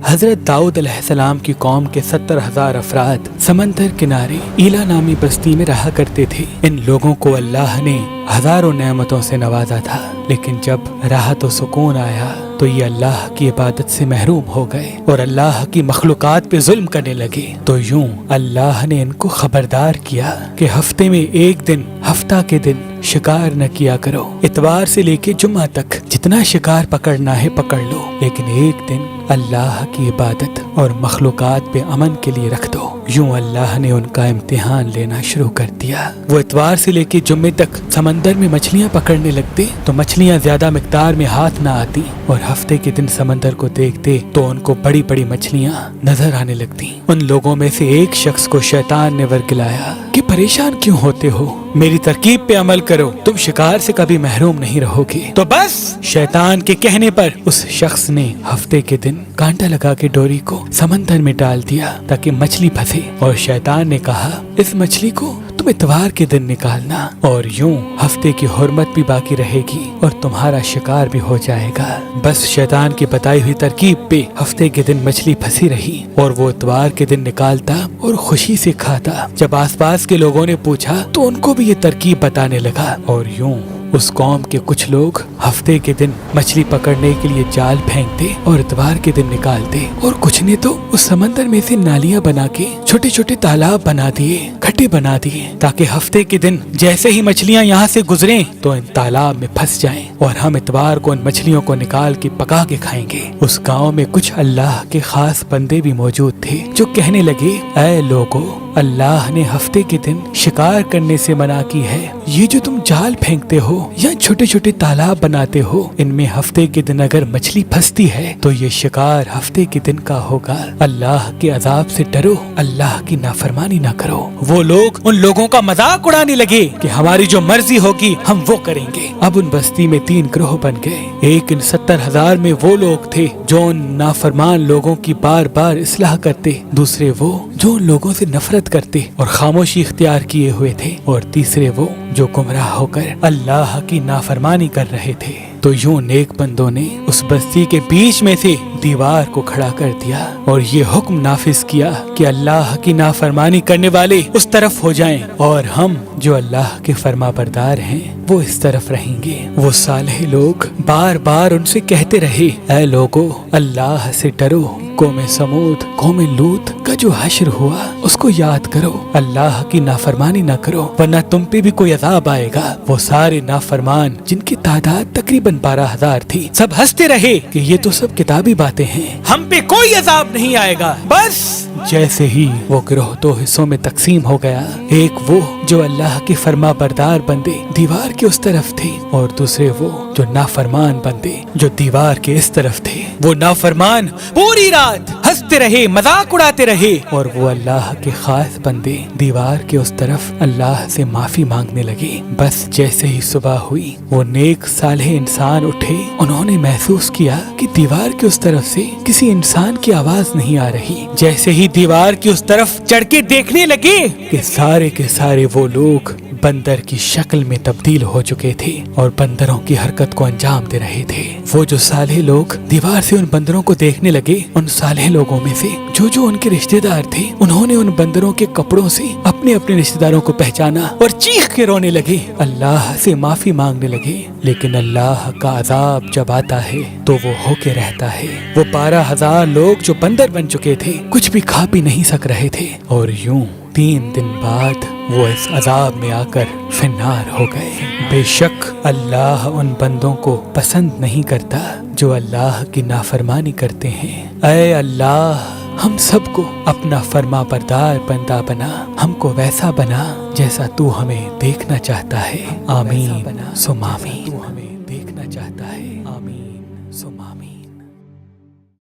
حضرت داؤد علیہ السلام کی قوم کے 70,000 افراد سمندر کنارے ایلا نامی بستی میں رہا کرتے تھے۔ ان لوگوں کو اللہ نے ہزاروں نعمتوں سے نوازا تھا، لیکن جب راحت و سکون آیا تو یہ اللہ کی عبادت سے محروم ہو گئے اور اللہ کی مخلوقات پہ ظلم کرنے لگے۔ تو یوں اللہ نے ان کو خبردار کیا کہ ہفتے میں ایک دن، ہفتہ کے دن شکار نہ کیا کرو۔ اتوار سے لے کے جمعہ تک جتنا شکار پکڑنا ہے پکڑ لو، لیکن ایک دن اللہ کی عبادت اور مخلوقات پہ امن کے لیے رکھ دو۔ یوں اللہ نے ان کا امتحان لینا شروع کر دیا۔ وہ اتوار سے لے کے جمعے تک سمندر میں مچھلیاں پکڑنے لگتے تو مچھلیاں زیادہ مقدار میں ہاتھ نہ آتی، اور ہفتے کے دن سمندر کو دیکھتے تو ان کو بڑی بڑی مچھلیاں نظر آنے لگتی۔ ان لوگوں میں سے ایک شخص کو شیطان نے ورگلایا کہ پریشان کیوں ہوتے ہو، میری ترکیب پہ عمل کرو، تم شکار سے کبھی محروم نہیں رہو گے۔ تو بس شیطان کے کہنے پر اس شخص نے ہفتے کے دن کانٹا لگا کے ڈوری کو سمندر میں ڈال دیا تاکہ مچھلی پھنسے، اور شیطان نے کہا اس مچھلی کو تم اتوار کے دن نکالنا، اور یوں ہفتے کی حرمت بھی باقی رہے گی اور تمہارا شکار بھی ہو جائے گا۔ بس شیطان کی بتائی ہوئی ترکیب پہ ہفتے کے دن مچھلی پھنسی رہی اور وہ اتوار کے دن نکالتا اور خوشی سے کھاتا۔ جب آس پاس کے لوگوں نے پوچھا تو ان کو بھی یہ ترکیب بتانے لگا، اور یوں اس قوم کے کچھ لوگ ہفتے کے دن مچھلی پکڑنے کے لیے جال پھینکتے اور اتوار کے دن نکالتے، اور کچھ نے تو اس سمندر میں سے نالیاں بنا کے چھوٹے چھوٹے تالاب بنا دیے، کھڈے بنا دیے، تاکہ ہفتے کے دن جیسے ہی مچھلیاں یہاں سے گزریں تو ان تالاب میں پھنس جائیں اور ہم اتوار کو ان مچھلیوں کو نکال کے پکا کے کھائیں گے۔ اس گاؤں میں کچھ اللہ کے خاص بندے بھی موجود تھے جو کہنے لگے، اے لوگو، اللہ نے ہفتے کے دن شکار کرنے سے منع کی ہے، یہ جو تم جال پھینکتے ہو یا چھوٹے چھوٹے تالاب بناتے ہو، ان میں ہفتے کے دن اگر مچھلی پھنستی ہے تو یہ شکار ہفتے کے دن کا ہوگا۔ اللہ کے عذاب سے ڈرو، اللہ کی نافرمانی نہ کرو۔ وہ لوگ ان لوگوں کا مذاق اڑانے لگے کہ ہماری جو مرضی ہوگی ہم وہ کریں گے۔ اب ان بستی میں 3 گروہ بن گئے۔ ایک ان 70,000 میں وہ لوگ تھے جو ان نافرمان لوگوں کی بار بار اصلاح کرتے، دوسرے وہ جو ان لوگوں سے نفرت کرتے اور خاموشی اختیار کیے ہوئے تھے، اور تیسرے وہ جو گمراہ ہو کر اللہ کی نافرمانی کر رہے تھے۔ تو یوں نیک بندوں نے اس بستی کے بیچ میں سے دیوار کو کھڑا کر دیا اور یہ حکم نافذ کیا کہ اللہ کی نافرمانی کرنے والے اس طرف ہو جائیں اور ہم جو اللہ کے فرما بردار ہیں وہ اس طرف رہیں گے۔ وہ صالح لوگ بار بار ان سے کہتے رہے، اے لوگو، اللہ سے ڈرو، قوم سمود، قوم لوط کا جو حشر ہوا اس کو یاد کرو، اللہ کی نافرمانی نہ کرو ورنہ تم پہ بھی کوئی عذاب آئے گا۔ وہ سارے نافرمان جن کی تعداد تقریباً 12,000 تھی، سب ہنستے رہے کہ یہ تو سب کتابی باتیں ہیں، ہم پہ کوئی عذاب نہیں آئے گا۔ بس جیسے ہی وہ گروہ 2 حصوں میں تقسیم ہو گیا، ایک وہ جو اللہ کے فرما بردار بندے دیوار کے اس طرف تھے، اور دوسرے وہ جو نافرمان بندے جو دیوار کے اس طرف تھے۔ وہ نافرمان پوری رات ہنستے رہے، مذاق اڑاتے رہے، اور وہ اللہ کے خاص بندے دیوار کے اس طرف اللہ سے معافی مانگنے لگے۔ بس جیسے ہی صبح ہوئی، وہ نیک صالح انسان اٹھے، انہوں نے محسوس کیا کہ دیوار کے اس طرف سے کسی انسان کی آواز نہیں آ رہی۔ جیسے ہی دیوار کی اس طرف چڑھ کے دیکھنے لگے کہ سارے کے سارے وہ لوگ بندر کی شکل میں تبدیل ہو چکے تھے اور بندروں کی حرکت کو انجام دے رہے تھے۔ وہ جو صالح لوگ دیوار سے ان بندروں کو دیکھنے لگے، ان صالح لوگوں میں سے جو ان کے رشتہ دار تھے، انہوں نے ان بندروں کے کپڑوں سے اپنے اپنے رشتہ داروں کو پہچانا اور چیخ کے رونے لگے، اللہ سے معافی مانگنے لگے۔ لیکن اللہ کا عذاب جب آتا ہے تو وہ ہو کے رہتا ہے۔ وہ 12,000 لوگ جو بندر بن چکے تھے کچھ بھی کھا پی نہیں سک رہے تھے، اور یوں 3 دن بعد وہ اس عذاب میں آ کر فنار ہو گئے۔ بے شک اللہ ان بندوں کو پسند نہیں کرتا جو اللہ کی نافرمانی کرتے ہیں۔ اے اللہ، ہم سب کو اپنا فرما بردار بندہ بنا، ہم کو ویسا بنا جیسا تو ہمیں دیکھنا چاہتا ہے۔ آمین ثم آمین۔